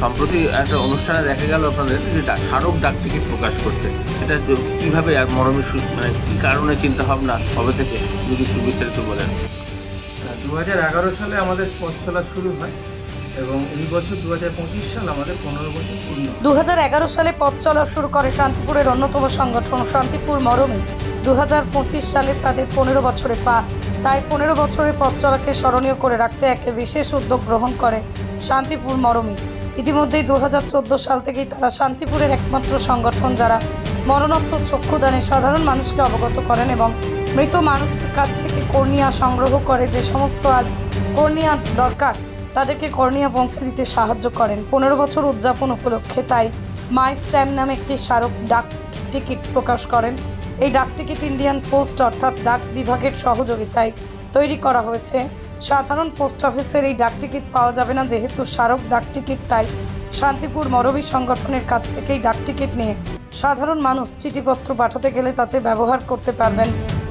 সম্প্রতি একটা অনুষ্ঠানে দেখা গেল আপনাদের যে স্মারক ডাক টিকিট প্রকাশ করতে, এটা কীভাবে আর মরমী মানে কী কারণে চিন্তাভাবনা হবে থেকে যদি একটু বিস্তারিত বলেন। 2011 সালে আমাদের পথ চলা শুরু হয় এবং এই বছর 2025 সাল আমাদের 15 বছর পূর্ণ। 2011 সালে পথ চলা শুরু করে শান্তিপুরের অন্যতম সংগঠন শান্তিপুর মরমী। 2025 সালে তাদের 15 বছরে পা। তাই 15 বছরের পথ চলাকে স্মরণীয় করে রাখতে এক বিশেষ উদ্যোগ গ্রহণ করে শান্তিপুর মরমী। ইতিমধ্যেই 2014 সাল থেকেই তারা শান্তিপুরের একমাত্র সংগঠন যারা মরণোত্তর চক্ষুদানে সাধারণ মানুষকে অবগত করেন এবং মৃত মানুষদের কাছ থেকে কর্নিয়া সংগ্রহ করে যে সমস্ত আজ কর্নিয়া দরকার তাদেরকে কর্নিয়া পৌঁছে দিতে সাহায্য করেন। 15 বছর উদযাপন উপলক্ষে তাই মাই স্ট্যাম্প নামে একটি স্মারক ডাক টিকিট প্রকাশ করেন। এই ডাক টিকিট ইন্ডিয়ান পোস্ট অর্থাৎ ডাক বিভাগের সহযোগিতায় তৈরি করা হয়েছে। সাধারণ পোস্ট অফিসের এই ডাক টিকিট পাওয়া যাবে না, যেহেতু স্মারক ডাক টিকিট, তাই শান্তিপুর মরমী সংগঠনের কাছ থেকেই ডাক টিকিট নিয়ে সাধারণ মানুষ চিঠিপত্র পাঠাতে গেলে তাতে ব্যবহার করতে পারবেন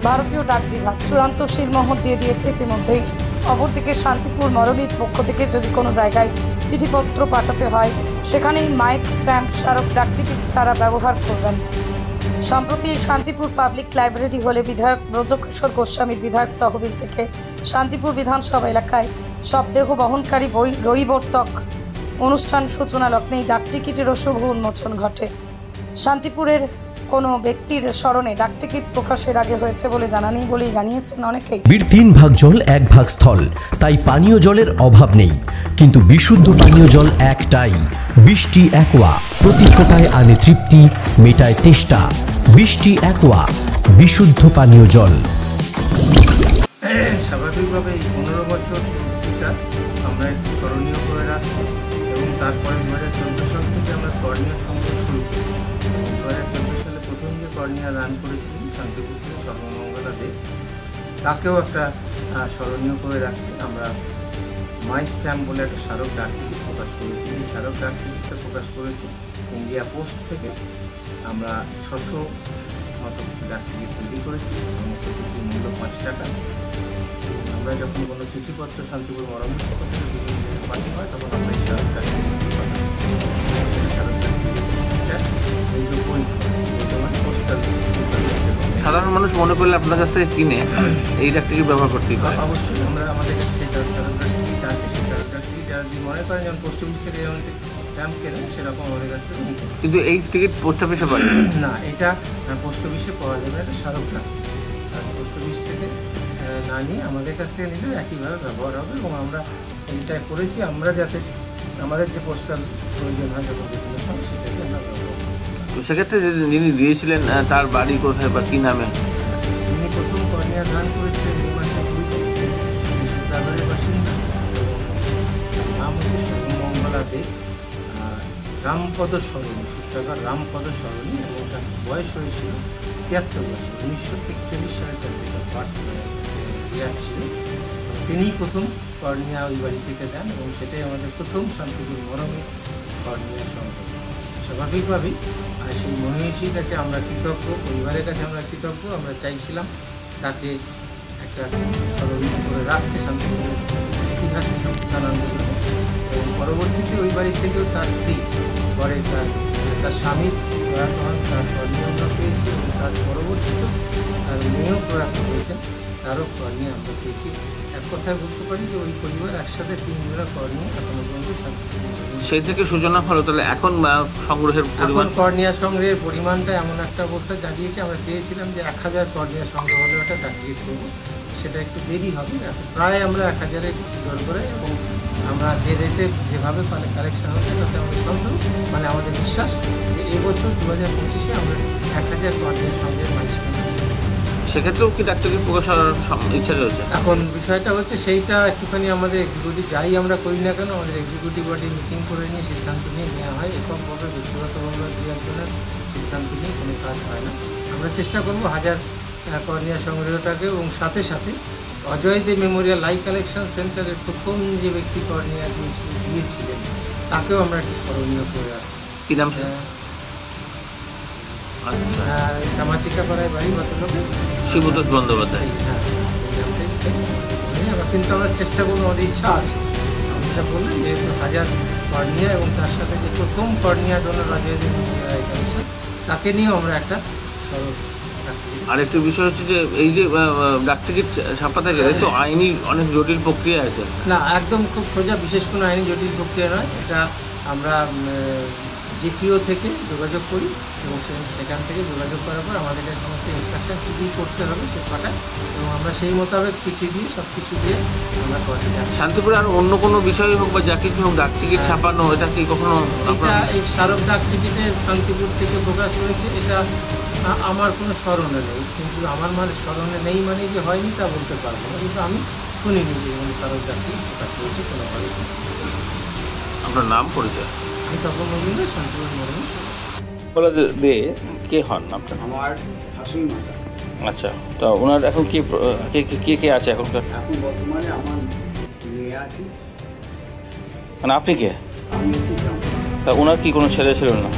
ভারতীয় ডাক বিভাগ। চূড়ান্ত সিলমোহর দিয়ে দিয়েছে ইতিমধ্যেই। অপরদিকে শান্তিপুর মরমীর পক্ষ থেকে যদি কোনো জায়গায় চিঠিপত্র পাঠাতে হয় সেখানেই মাইক স্ট্যাম্প স্মারক ডাক টিকিট তারা ব্যবহার করবেন। সম্প্রতি শান্তিপুর পাবলিক লাইব্রেরি হলে বিধায়ক ব্রজকিশোর গোস্বামীর বিধায়ক তহবিল থেকে শান্তিপুর বিধানসভা এলাকায় শবদেহ বহনকারী রইবর্তক অনুষ্ঠান সূচনা লগ্নে ডাক টিকিটেরও শুভ উন্মোচন ঘটে। শান্তিপুরের কোনো ব্যক্তির স্মরণে ডাক টিকিট প্রকাশের আগে হয়েছে বলে জানা নেই বলেই জানিয়েছেন অনেকেই। 3 ভাগ জল 1 ভাগ স্থল, তাই পানীয় জলের অভাব নেই, কিন্তু বিশুদ্ধ পানীয় জল একটাই, বৃষ্টি অ্যাকোয়া। প্রতি ফোঁটায় আনে তৃপ্তি, মেটায় তেষ্টা। বৃষ্টি অ্যাকোয়া, বিশুদ্ধ পানীয় জল। স্বাভাবিকভাবে এই 15 বছর আমরা একটু স্মরণীয় করে রাখবো এবং তারপরে 2014 সাল থেকে আমরা কর্নিয়া সংগ্রহ শুরু করি। 2014 সালে প্রথম যে কর্নিয়া দান করেছিলেন শান্তিপুর থেকে সর্বমঙ্গলা দে, তাকেও একটা স্মরণীয় করে রাখতে আমরা মাই স্ট্যাম্প বলে একটা স্মারক ডাক টিকিট প্রকাশ করেছি। এই স্মারক ডাক টিকিটটা প্রকাশ করেছি ইন্ডিয়া পোস্ট থেকে। আমরা 600 মতো ডাক টিকিট তৈরি করেছি এবং প্রতিটির মূল্য 5 টাকা। আমরা যখন কোনো চিঠিপত্র শান্তিপুর মরমীর পক্ষ থেকে বিভিন্ন জায়গায় পাঠানো হয় তখন আমরা এই স্মারক ডাক টিকিট পাঠাই। এই যে বই মানে পোস্টাল সাধারণ মানুষ মনে করলে আপনার কাছ থেকে কিনে এই ডাক টিকিট ব্যবহার করতেই পারে। অবশ্যই আমরা আমাদের কাছে সেই স্মারক ডাক টিকিট আছে। সেই স্মারক ডাক টিকিট যারা যদি মনে করেন যেমন পোস্ট অফিস থেকে যেমন স্ট্যাম্প কেনেন সেরকম আমাদের কাছ থেকে নিতে। কিন্তু এই টিকিট পোস্ট অফিসে পাই না, এটা পোস্ট অফিসে পাওয়া যাবে, এটা স্মারক ডাক। আর পোস্ট অফিস থেকে না নিয়ে আমাদের কাছ থেকে নিলে একইভাবে ব্যবহার হবে এবং আমরা এইটা করেছি আমরা যাতে আমাদের যে পোস্টাল প্রয়োজন হয় যখন বিভিন্ন সময় সেটাকে আমরা ব্যবহার করি। তো সেক্ষেত্রে যিনি দিয়েছিলেন তার বাড়ি কোথায় বা কী নামে? তিনি প্রথম কর্নিয়া দান করেছিলেন এই মাসের 2 তারিখে, সূত্রাগারের বাসিন্দা। নাম হচ্ছে সর্বমঙ্গলা দে, রামপদ সরণী, সূত্রাগার রামপদ সরণী, এবং তার বয়স হয়েছিল 73 বছর। 1941 সালে তার যেটা পাঠ ইয়ার ছিল। তিনিই প্রথম কর্নিয়া ওই বাড়ি থেকে দেন এবং সেটাই আমাদের প্রথম শান্তিপুর মরমী কর্নিয়া সংগ্রহ। স্বাভাবিকভাবেই সেই মহিষীর কাছে আমরা কৃতজ্ঞ, পরিবারের কাছে আমরা কৃতজ্ঞ। আমরা চাইছিলাম তাকে একটা স্মরণীয় করে রাখতে শান্তিপুরের ইতিহাসে সত্যিকানন্দ করে, এবং পরবর্তীতে ওই বাড়ি থেকেও তার স্ত্রী পরে তার স্বামী প্রয়াত হন, তার কর্নিয়া আমরা পেয়েছি এবং তার পরবর্তীতে তার মেয়েও প্রয়াত হয়েছে, তারও কর্নিয়া আমরা পেয়েছি। এক কথায় বলতে পারি যে ওই পরিবার একসাথে 3 জোড়া কর্নিয়া এখনো পর্যন্ত শান্তিপুর। সেই থেকে সূচনা হলো। তাহলে এখন সংগ্রহের পরিমাণ, কর্নিয়া সংগ্রহের পরিমাণটা এমন একটা অবস্থায় দাঁড়িয়েছে, আমরা চেয়েছিলাম যে 1000 কর্নিয়া সংগ্রহ হলে একটা ডাক টিকিট করবো, সেটা একটু দেরি হবে। প্রায় আমরা 1000-এ জোর করে, এবং আমরা যে রেটে যেভাবে কালেকশন হচ্ছে তাতে আমাদের সন্দেহ মানে আমাদের বিশ্বাস যে এবছর 2025-এ আমরা 1000 কর্নিয়ার সঙ্গে মানুষ। সেক্ষেত্রেও কি ডাক টিকিট প্রকাশ করার ইচ্ছা রয়েছে? এখন বিষয়টা হচ্ছে সেইটা একটুখানি আমাদের এক্সিকিউটিভ যাই আমরা করি না কেন আমাদের এক্সিকিউটিভ বডি মিটিং করে নিয়ে সিদ্ধান্ত নিয়ে নেওয়া হয়। এককভাবে ব্যক্তিগতভাবে দু একজনের সিদ্ধান্ত নিয়ে কোনো কাজ হয় না। আমরা চেষ্টা করবো 1000 কর্নিয়া সংগ্রহটাকে, এবং সাথে সাথে অজয় দে মেমোরিয়াল লাই কালেকশন সেন্টারের প্রথম যে ব্যক্তি কর্নিয়া দিয়েছিলেন তাকেও আমরা একটু স্মরণীয় করে রাখি। কী নাম? কামাচিকাপাড়ায় বাড়ি ভদ্রলোক শিবতোষ বন্দ্যোপাধ্যায়। হ্যাঁ, কিন্তু আমরা চেষ্টা করবো, আমাদের ইচ্ছা আছে। আমরা বললেন যেহেতু 1000 কর্নিয়া এবং তার সাথে যে প্রথম কর্নিয়া ডোনার রাজেন্দ্র কমিশন, তাকে নিয়েও আমরা একটা সড়ক রাখি। আরেকটি বিষয় হচ্ছে যে এই যে ডাক টিকিট ছাপাতে গেলে তো আইনি অনেক জটিল প্রক্রিয়া আছে। না, একদম খুব সোজা, বিশেষ কোনো আইনি জটিল প্রক্রিয়া নয়। এটা আমরা জিপিও থেকে যোগাযোগ করি এবং সেখান থেকে যোগাযোগ করার পর আমাদেরকে সমস্ত ইনস্ট্রাকশন কী কী করতে হবে সে পাঠায় এবং আমরা সেই মোতাবেক চিঠি দিয়ে সব কিছু দিয়ে আমরা করে যাই। শান্তিপুরে আর অন্য কোনো বিষয় হোক বা যা কিছু হোক ডাক টিকিট ছাপানো, এটা কি কখনো এটা এই স্মারক ডাক টিকিটে শান্তিপুর থেকে প্রকাশ হয়েছে, এটা আমার কোনো স্মরণে নেই। কিন্তু আমার স্মরণে নেই মানে যে হয়নি তা বলতে পারবো না, কিন্তু আমি শুনিনি যে স্মারক ডাক টিকিট প্রকাশ হয়েছে কোনোভাবে। আপনার নাম পরিচয়? আমি তখন মজুমদার, শান্তিপুর মরমী। বলে দে কে হন আপনার? আমার শাশুড়ি মাতা। আচ্ছা, তো ওনার এখন কি কে কে আছে এখনকার? এখন বর্তমানে আমার মেয়ে আছে। মানে আপনি কে? আমি হচ্ছি গ্রাম। তা ওনার কি কোনো ছেলে ছিল না?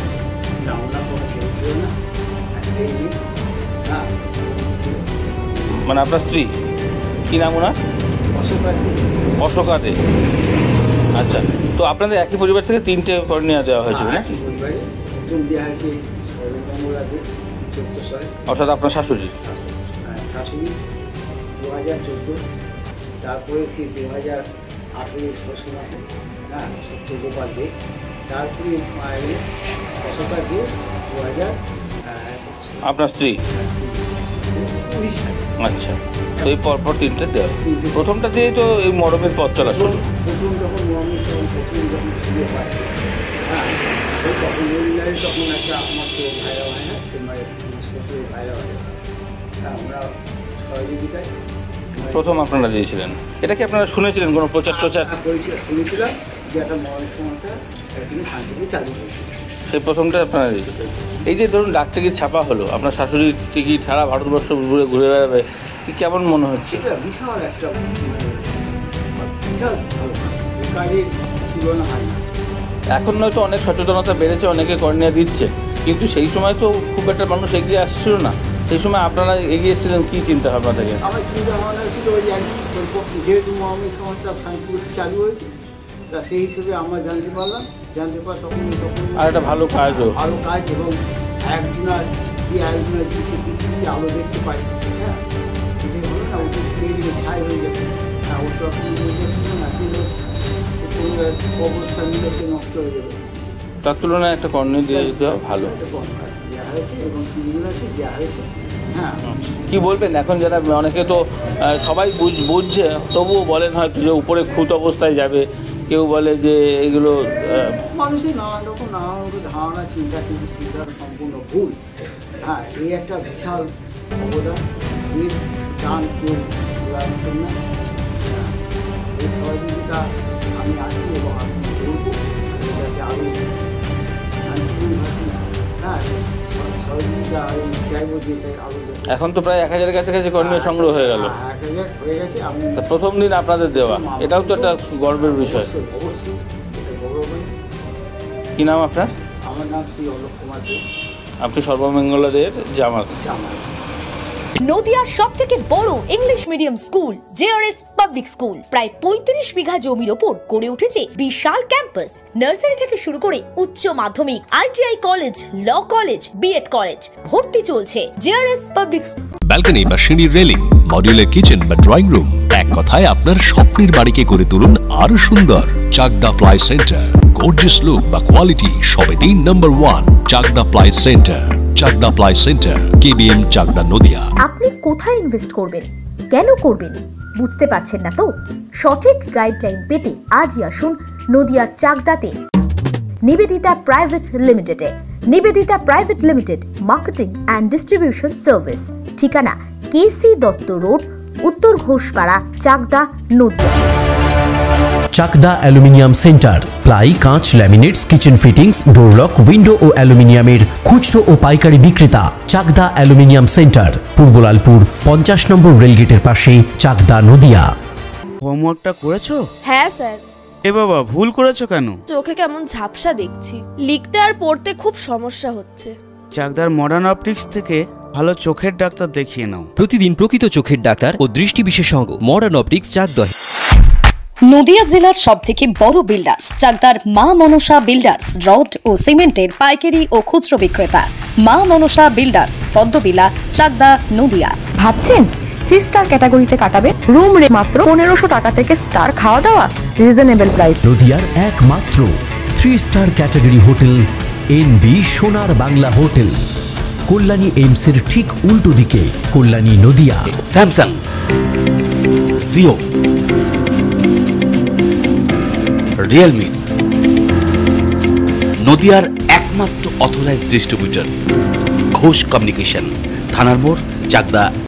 ওনার কোনো ছেলে ছিল না, একটাই মেয়ে। হ্যাঁ, মানে আপনার স্ত্রী কি নাম ওনার? অশোকা দে। আচ্ছা, তো আপনাদের একই পরিবার থেকে 3টে কর্নিয়া দেওয়া হয়েছিল না? একই পরিবারে প্রথম দেওয়া হয়েছে মঙ্গলাতে 1400, অর্থাৎ আপনার শাশুড়ি। শাশুড়ি 2014, তারপরে হচ্ছে 2018 ষষ্ঠ মাসে, হ্যাঁ, সত্যগোপাল দে, তারপরে মায়ের অশোকা দে 2021 আপনার স্ত্রী? সালে। আচ্ছা, তো এই পরপর 3টে দেওয়া। প্রথমটা দিয়েই তো এই মরমের পথ চলা শুরু। প্রথম যখন মহামিশ এবং প্রথম যখন সুযোগ পায়, হ্যাঁ, ওই তখন রবিবারে তখন একটা আমার তো ভাইরা হয় না, তোমার শ্বশুরের ভাইরা হয় না, হ্যাঁ, আমরা সহযোগিতায় প্রথম আপনারা দিয়েছিলেন। এটা কি আপনারা শুনেছিলেন কোনো প্রচার শুনেছিলাম যে একটা মহামিশ সংস্থা তিনি শান্তিপুর চালু করেছে। সেই প্রথমটা আপনারা দিয়েছিলেন। এই যে ধরুন ডাক টিকিট ছাপা হলো, আপনার শাশুড়ির টিকিট সারা ভারতবর্ষ ঘুরে ঘুরে বেড়াবে, কি কেমন মনে হচ্ছে? সেটা বিশাল একটা বিশাল ভালো কাজের তুলনা হয় না। এখন নয়তো অনেক সচেতনতা বেড়েছে, অনেকে কর্নিয়া দিচ্ছে, কিন্তু সেই সময় তো খুব একটা মানুষ এগিয়ে আসছিল না। সেই সময় আপনারা এগিয়ে এসেছিলেন কী চিন্তা ভাবনা থেকে? আমার চিন্তা ভাবনা ছিল ওই যেহেতু মহামিশ সংস্থা শান্তিপুরে চালু হয়েছে, তা সেই হিসেবে আমরা জানতে পারলাম, তখন আর একটা ভালো কাজও। ভালো কাজ এবং একজনের যে সে পৃথিবীতে আলো দেখতে পাই, হ্যাঁ, সেটাই হলো না, ওটা পেয়ে গেলে ছাই হয়ে যাবে। হ্যাঁ, ওর তো আপনি না দিলে কোনো অবস্থা নিলে সে নষ্ট হয়ে যাবে। তার তুলনায় একটা কর্নিয়া দিয়ে দেওয়া ভালো। একটা কম কাজ দেওয়া হয়েছে এবং তিনজনকে দেওয়া হয়েছে। হ্যাঁ, কি বলবেন এখন যারা অনেকে তো সবাই বুঝছে, তবুও বলেন হয়তো যে উপরে খুঁত অবস্থায় যাবে, কেউ বলে যে এগুলো মানুষের নানান রকম ধারণা চিন্তা, কিন্তু চিন্তা সম্পূর্ণ ভুল। হ্যাঁ, এই একটা বিশাল অবদান, এর দান কেউ দেওয়ার মতন না। এই সহযোগিতা আমি আছি এবং আমি করবো যাতে আরও শান্তিপূর্ণভাবে, হ্যাঁ, সহযোগিতা আমি চাইবো যে এটাই আরও। এখন তো প্রায় 1000 কাছাকাছি কর্নিয়া সংগ্রহ হয়ে গেল। 1000 হয়ে গেছে। আমি প্রথম দিন আপনাদের দেওয়া, এটাও তো একটা গর্বের বিষয়। অবশ্যই এটা গৌরব। কি নাম আপনার? আমার নাম শ্রী অলোক কুমার দে। আপনি সর্বমঙ্গলাদের জামাত। নদিয়ার সবথেকে বড় English medium school JRS public school, প্রায় 35 বিঘা জমির ওপর গড়ে উঠেছে বিশাল ক্যাম্পাস। নার্সারি থেকে শুরু করে উচ্চ মাধ্যমিক, ITI college, law college, B Ed college, ভর্তি চলছে। জেআরএস পাবলিক ব্যালকনি বা সিঁড়ির রেলিং, মডিউলার কিচেন বা ড্রয়িং রুম, এক কথায় আপনার স্বপ্নের বাড়িকে করে তুলুন আরো সুন্দর। Chakdah ply centre, gorgeous look বা কোয়ালিটি সবে 3 number 1 Chakdah ply centre. Chakdah ply centre, KBM, Chakdah, Nadia. আপনি কোথায় ইনভেস্ট করবেন, কেন করবেন, বুঝতে পারছেন না তো? সঠিক গাইডলাইন পেতে আজই আসুন নদিয়ার চাকদাতে নিবেদিতা প্রাইভেট লিমিটেডে। Nivedita private limited, marketing and distribution service. ঠিকানা KC Dutta road, Uttar Ghoshpara, Chakdah, Nadia. Chakdah aluminium centre, ply, কাঁচ, laminates, kitchen fittings, door lock, window ও অ্যালুমিনিয়ামের খুচরো ও পাইকারি বিক্রেতা। Chakdah aluminium centre, Purbalalpur 50 number রেলগেটের পাশে, চাকদা, নদিয়া। হোমওয়ার্কটা করেছো? হ্যাঁ স্যার। এ বাবা, ভুল করেছো কেন? চোখে কেমন ঝাপসা দেখছি, লিখতে আর পড়তে খুব সমস্যা হচ্ছে। চাকদার মডার্ন অপটিক্স থেকে ভালো চোখের ডাক্তার দেখিয়ে নাও। প্রতিদিন প্রকৃত চোখের ডাক্তার ও দৃষ্টি বিশেষজ্ঞ মডার্ন অপটিক্স, চাকদা। নদিয়া জেলার সবথেকে বড় বিল্ডার্স চাকদার মা মনসা বিল্ডার্স রড ও সিমেন্টের পাইকারি ও খুচরো বিক্রেতা মা মনসা বিল্ডার্স পদ্মবিলা চাকদা নদিয়া। ভাবছেন 3 স্টার ক্যাটাগরিতে কাটাবে? রুম রে মাত্র 1500 টাকা থেকে স্টার, খাওয়া দাওয়া রিজনেবল প্রাইস। নদিয়ার একমাত্র 3 স্টার ক্যাটাগরি হোটেল এনবি সোনার বাংলা হোটেল, কল্যাণী এইমসের ঠিক উল্টো দিকে, কল্যাণী নদিয়া। স্যামসাং, জিও, রিয়েলমি, নদিয়ার একমাত্র অথরাইজড ডিস্ট্রিবিউটর ঘোষ কমিউনিকেশন, থানার মোড়, চাকদা।